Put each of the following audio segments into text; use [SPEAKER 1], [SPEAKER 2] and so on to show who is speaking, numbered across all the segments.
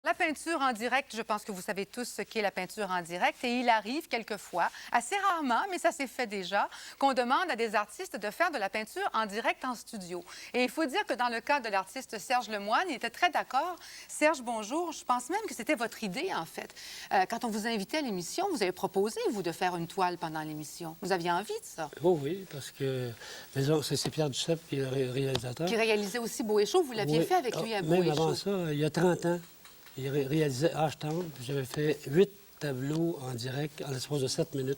[SPEAKER 1] La peinture en direct, je pense que vous savez tous ce qu'est la peinture en direct et il arrive quelquefois, assez rarement, mais ça s'est fait déjà, qu'on demande à des artistes de faire de la peinture en direct en studio. Et il faut dire que dans le cas de l'artiste Serge Lemoine, il était très d'accord. Serge, bonjour. Je pense même que c'était votre idée, en fait. Quand on vous a invité à l'émission, vous avez proposé, vous, de faire une toile pendant l'émission. Vous aviez envie de ça?
[SPEAKER 2] Oh oui, parce que c'est Pierre Duceppe qui est le réalisateur.
[SPEAKER 1] Qui réalisait aussi Beau et Chaud. Vous l'aviez fait avec lui à Beau et Chaud.
[SPEAKER 2] Même avant ça, il y a 30 ans. Il réalisait H-Town, puis j'avais fait 8 tableaux en direct en l'espace de 7 minutes.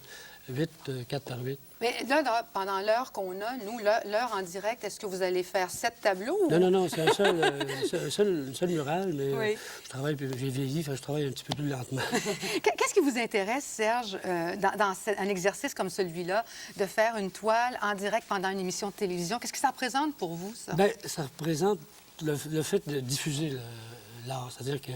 [SPEAKER 2] 8, 4 par 8.
[SPEAKER 1] Mais là, pendant l'heure qu'on a, nous, l'heure en direct, est-ce que vous allez faire 7 tableaux? Ou...
[SPEAKER 2] Non, c'est un seul mural, mais
[SPEAKER 1] oui.
[SPEAKER 2] Je travaille, j'ai vieilli, je travaille un petit peu plus lentement.
[SPEAKER 1] Qu'est-ce qui vous intéresse, Serge, dans un exercice comme celui-là, de faire une toile en direct pendant une émission de télévision? Qu'est-ce que ça représente pour vous, ça?
[SPEAKER 2] Bien, ça représente le fait de diffuser l'art. C'est-à-dire que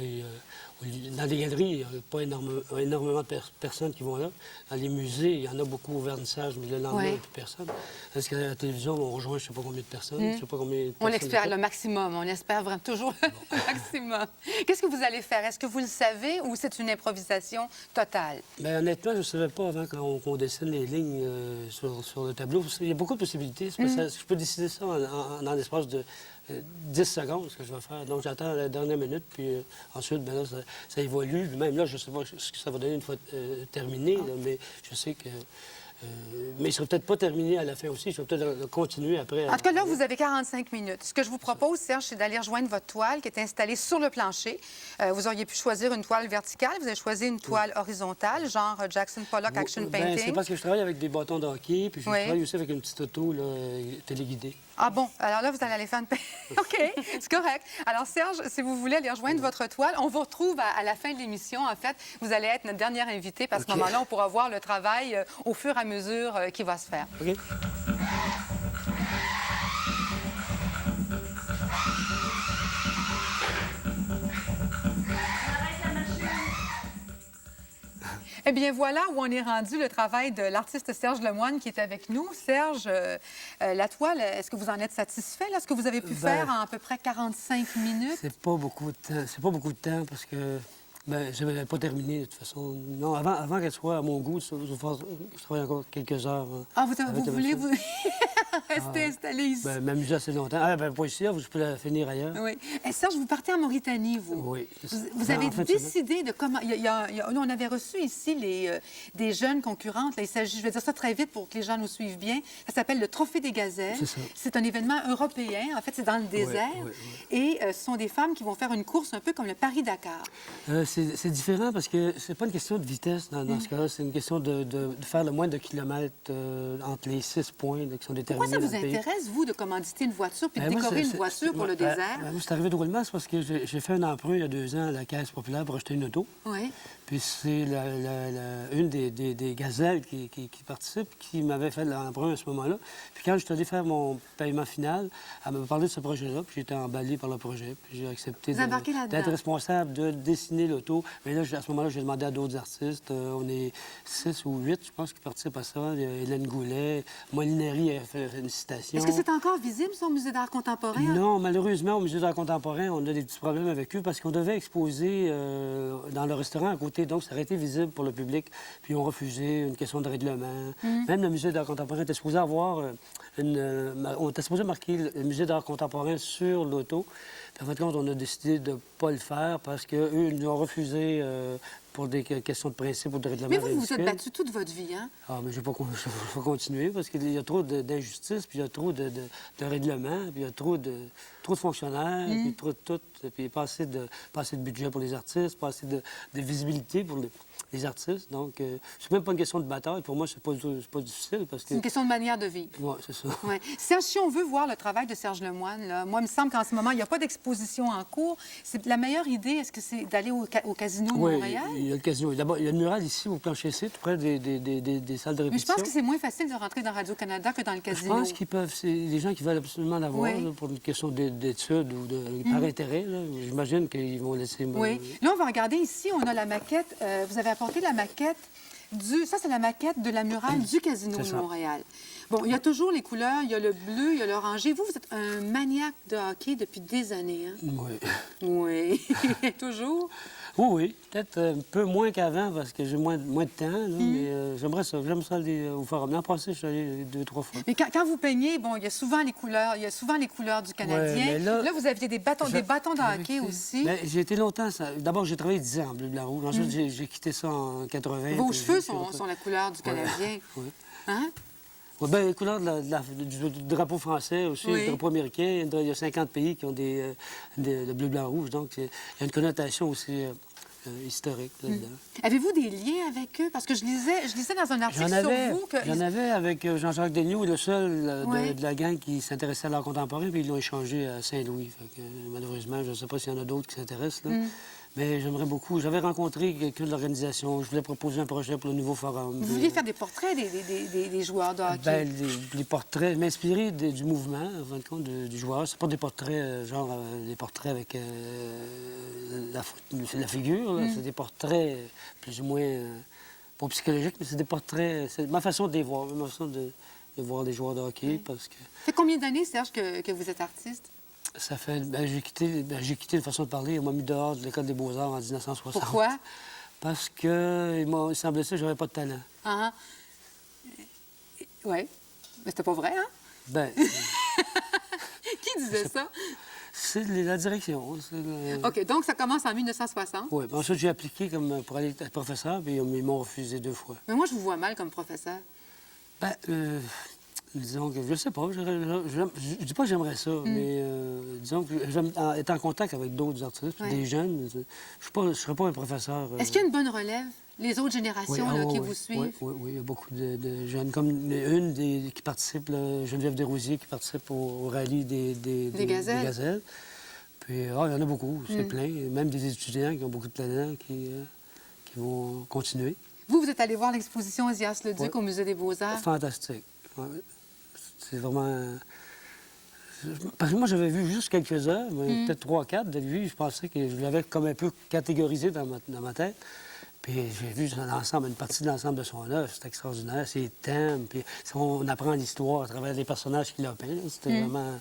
[SPEAKER 2] dans les galeries, il n'y a pas énormément de personnes qui vont là. Dans les musées, il y en a beaucoup au vernissage, mais le lendemain, il n'y a plus personne. Parce qu'à la télévision, on rejoint je ne sais pas combien de personnes. Je sais pas combien de personnes
[SPEAKER 1] on espère le maximum. On espère vraiment toujours le maximum. Qu'est-ce que vous allez faire? Est-ce que vous le savez ou c'est une improvisation totale?
[SPEAKER 2] Bien, honnêtement, je ne savais pas avant qu'on dessine les lignes sur le tableau. Il y a beaucoup de possibilités. Je peux décider ça dans l'espace de 10 secondes, ce que je vais faire. Donc, j'attends la dernière minute, puis ensuite, bien là, ça évolue. Même là, je ne sais pas ce que ça va donner une fois terminé, là, mais je sais que... mais il ne sera peut-être pas terminé à la fin aussi. Je vais peut-être continuer après.
[SPEAKER 1] En tout cas, là, vous avez 45 minutes. Ce que je vous propose, Serge, c'est d'aller rejoindre votre toile qui est installée sur le plancher. Vous auriez pu choisir une toile verticale. Vous avez choisi une toile horizontale, genre Jackson Pollock Action Painting.
[SPEAKER 2] C'est parce que je travaille avec des bâtons de hockey, puis je travaille aussi avec une petite auto là, téléguidée.
[SPEAKER 1] Ah bon? Alors là, vous allez aller faire une... OK, c'est correct. Alors, Serge, si vous voulez aller rejoindre votre toile, on vous retrouve à la fin de l'émission, en fait. Vous allez être notre dernière invitée, parce qu'à ce moment-là, on pourra voir le travail au fur et à mesure qui va se faire.
[SPEAKER 2] OK.
[SPEAKER 1] Eh bien, voilà où on est rendu, le travail de l'artiste Serge Lemoine qui est avec nous. Serge, la toile, est-ce que vous en êtes satisfait? Est-ce que vous avez pu faire en à peu près 45 minutes?
[SPEAKER 2] C'est pas beaucoup de temps. C'est pas beaucoup de temps parce que je n'avais pas terminé de toute façon. Non, avant qu'elle soit à mon goût, je travaille encore quelques heures.
[SPEAKER 1] Ah, vous voulez vous rester installé ici?
[SPEAKER 2] M'amuser assez longtemps. Ah, pas ici, je peux la finir ailleurs.
[SPEAKER 1] Oui. Et Serge, vous partez en Mauritanie, vous?
[SPEAKER 2] Oui.
[SPEAKER 1] Vous avez décidé de comment... Nous, on avait reçu ici des jeunes concurrentes. Là, il s'agit, je vais dire ça très vite pour que les gens nous suivent bien. Ça s'appelle le Trophée des Gazelles.
[SPEAKER 2] C'est ça.
[SPEAKER 1] C'est un événement européen. En fait, c'est dans le désert. Et ce sont des femmes qui vont faire une course un peu comme le Paris-Dakar.
[SPEAKER 2] C'est différent parce que c'est pas une question de vitesse dans ce cas-là. C'est une question de faire le moins de kilomètres entre les 6 points qui sont déterminés.
[SPEAKER 1] Pourquoi ça vous intéresse, vous, de commanditer une voiture puis de décorer une voiture pour le désert?
[SPEAKER 2] C'est arrivé drôlement, c'est parce que j'ai fait un emprunt il y a 2 ans à la Caisse populaire pour acheter une auto.
[SPEAKER 1] Oui.
[SPEAKER 2] Puis c'est une des gazelles qui participent qui m'avait fait l'emprunt à ce moment-là. Puis quand je suis allé faire mon paiement final, elle m'a parlé de ce projet-là, puis j'ai été emballé par le projet. Puis j'ai accepté d'être responsable de dessiner l'auto. Mais là, à ce moment-là, j'ai demandé à d'autres artistes. On est 6 ou 8, je pense, qui participent à ça. Il y a Hélène Goulet, Molinari a fait une citation.
[SPEAKER 1] Est-ce que c'est encore visible, au Musée d'art contemporain?
[SPEAKER 2] Non, malheureusement, au Musée d'art contemporain, on a des petits problèmes avec eux parce qu'on devait exposer dans le restaurant à côté. Donc, ça aurait été visible pour le public. Puis, ils ont refusé une question de règlement. Même le Musée d'art contemporain était supposé avoir on était supposé marquer le Musée d'art contemporain sur l'auto. En fin de compte, on a décidé de ne pas le faire parce qu'eux, ils nous ont refusé pour des questions de principe ou de règlement.
[SPEAKER 1] Mais vous vous êtes battu toute votre vie, hein?
[SPEAKER 2] Ah, mais je ne vais pas continuer parce qu'il y a trop d'injustice, puis il y a trop de règlements, puis il y a trop de fonctionnaires, puis trop de tout. Puis pas assez de budget pour les artistes, pas assez de visibilité pour les artistes. Donc, c'est même pas une question de bataille. Pour moi, c'est pas difficile parce que... C'est
[SPEAKER 1] une question de manière de vivre.
[SPEAKER 2] Oui, c'est ça.
[SPEAKER 1] Ouais. Serge, si on veut voir le travail de Serge Lemoine, là, moi, il me semble qu'en ce moment, il n'y a pas d'exposition en cours. C'est la meilleure idée, est-ce que c'est d'aller au Casino de Montréal?
[SPEAKER 2] Oui, il y a le Casino. D'abord, il y a le mural ici, au plancher C, tout près des salles de répétition.
[SPEAKER 1] Mais je pense que c'est moins facile de rentrer dans Radio-Canada que dans le Casino.
[SPEAKER 2] Je pense qu'ils peuvent... C'est des gens qui veulent absolument l'avoir pour une question d'études ou par intérêt. J'imagine qu'ils vont laisser...
[SPEAKER 1] Oui. Là, on va regarder ici, on a la maquette. Vous avez apporté la maquette Ça, c'est la maquette de la murale du Casino de
[SPEAKER 2] ça.
[SPEAKER 1] Montréal. Bon, il y a toujours les couleurs, il y a le bleu, il y a l'orangé. Vous êtes un maniaque de hockey depuis des années, hein?
[SPEAKER 2] Oui.
[SPEAKER 1] Oui. Toujours?
[SPEAKER 2] Oui, oui. Peut-être un peu moins qu'avant parce que j'ai moins de temps, là, mais j'aimerais ça. J'aime ça aller au Forum. L'an passé, je suis allé 2-3 fois.
[SPEAKER 1] Mais quand vous peignez, bon, il y a souvent les couleurs, du Canadien.
[SPEAKER 2] mais là,
[SPEAKER 1] vous aviez des bâtons de hockey aussi.
[SPEAKER 2] Ben, j'ai été longtemps... D'abord, j'ai travaillé 10 ans en bleu, blanc, rouge. Ensuite, j'ai quitté ça en 80.
[SPEAKER 1] Vos cheveux sont la couleur du Canadien.
[SPEAKER 2] Oui.
[SPEAKER 1] Hein?
[SPEAKER 2] Oui, bien, les couleurs du drapeau français aussi,
[SPEAKER 1] Oui.
[SPEAKER 2] du drapeau américain. Il y a 50 pays qui ont des bleu, blanc, rouge. Donc, il y a une connotation aussi historique là-dedans.
[SPEAKER 1] Avez-vous des liens avec eux? Parce que je lisais dans un article sur vous que...
[SPEAKER 2] J'en avais avec Jean-Jacques Daigneault, le seul
[SPEAKER 1] Oui.
[SPEAKER 2] de la gang qui s'intéressait à l'art contemporain, puis ils l'ont échangé à Saint-Louis. Fait que, malheureusement, je ne sais pas s'il y en a d'autres qui s'intéressent, là. Mais j'aimerais beaucoup. J'avais rencontré quelqu'un de l'organisation. Je voulais proposer un projet pour le nouveau forum.
[SPEAKER 1] Vous vouliez faire des portraits des joueurs de hockey?
[SPEAKER 2] Ben, les portraits, m'inspirer du mouvement, en fin de compte, du joueur. C'est pas des portraits, des portraits avec la figure. là. C'est des portraits plus ou moins, pas psychologiques, mais c'est des portraits... C'est ma façon de les voir, ma façon de voir les joueurs de hockey, parce que...
[SPEAKER 1] Ça fait combien d'années, Serge, que vous êtes artiste?
[SPEAKER 2] Ça fait... j'ai quitté une façon de parler. On m'a mis dehors de l'École des beaux-arts en 1960.
[SPEAKER 1] Pourquoi?
[SPEAKER 2] Parce que il semblait que j'avais pas de talent.
[SPEAKER 1] Ah, oui. Mais c'était pas vrai, hein?
[SPEAKER 2] Ben,
[SPEAKER 1] Qui disait ça?
[SPEAKER 2] c'est la direction.
[SPEAKER 1] OK, donc ça commence en 1960.
[SPEAKER 2] Oui, ensuite, j'ai appliqué pour aller être professeur, puis ils m'ont refusé 2 fois.
[SPEAKER 1] Mais moi, je vous vois mal comme professeur.
[SPEAKER 2] Ben, disons que, je sais pas, je dis pas que j'aimerais ça, mais disons que j'aime être en contact avec d'autres artistes, puis des jeunes. Je serais pas un professeur.
[SPEAKER 1] Est-ce qu'il y a une bonne relève? Les autres générations là, qui vous suivent?
[SPEAKER 2] Oui, il y a beaucoup de jeunes. Comme une qui participe, là, Geneviève Desrosiers, qui participe au rallye des gazelles. Puis, il y en a beaucoup, c'est plein. Même des étudiants qui ont beaucoup de talent qui vont continuer.
[SPEAKER 1] Vous êtes allé voir l'exposition Osias Le Duc au Musée des Beaux-Arts.
[SPEAKER 2] Fantastique. Ouais. C'est vraiment... Parce que moi, j'avais vu juste quelques heures, peut-être 3 ou 4 de lui. Je pensais que je l'avais comme un peu catégorisé dans ma tête. Puis j'ai vu l'ensemble, une partie de l'ensemble de son œuvre. C'était extraordinaire. Ses thèmes, puis on apprend l'histoire à travers les personnages qu'il a peints. C'était vraiment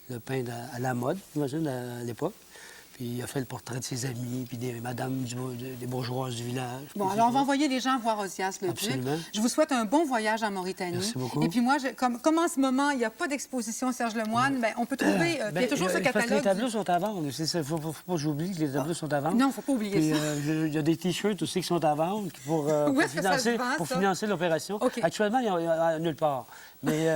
[SPEAKER 2] le peint à la mode, j'imagine, à l'époque. Puis il a fait le portrait de ses amis, puis des madames, des bourgeoises du village.
[SPEAKER 1] Bon, alors on va envoyer les gens voir Osias Le Duc.
[SPEAKER 2] Absolument.
[SPEAKER 1] Je vous souhaite un bon voyage en Mauritanie.
[SPEAKER 2] Merci beaucoup.
[SPEAKER 1] Et puis moi, comme en ce moment, il n'y a pas d'exposition Serge Lemoine, bien, on peut trouver... il y a toujours ce
[SPEAKER 2] Parce que
[SPEAKER 1] catalogue.
[SPEAKER 2] les tableaux sont à vendre. Il ne faut pas que j'oublie que les tableaux sont à vendre.
[SPEAKER 1] Non, il ne faut pas oublier
[SPEAKER 2] Puis,
[SPEAKER 1] ça.
[SPEAKER 2] il y a des T-shirts aussi qui sont à vendre pour,
[SPEAKER 1] Où est-ce que ça se vend,
[SPEAKER 2] pour
[SPEAKER 1] ça?
[SPEAKER 2] financer l'opération.
[SPEAKER 1] OK.
[SPEAKER 2] Actuellement, il n'y a nulle part. Mais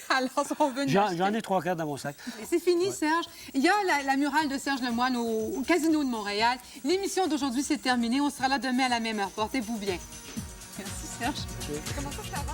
[SPEAKER 1] Alors, on veut
[SPEAKER 2] j'en ai 3/4 dans mon sac.
[SPEAKER 1] C'est fini, Serge. Il y a la murale de Serge Lemoine au Casino de Montréal. L'émission d'aujourd'hui, c'est terminé. On sera là demain à la même heure. Portez-vous bien. Merci, Serge. Comment ça se vend?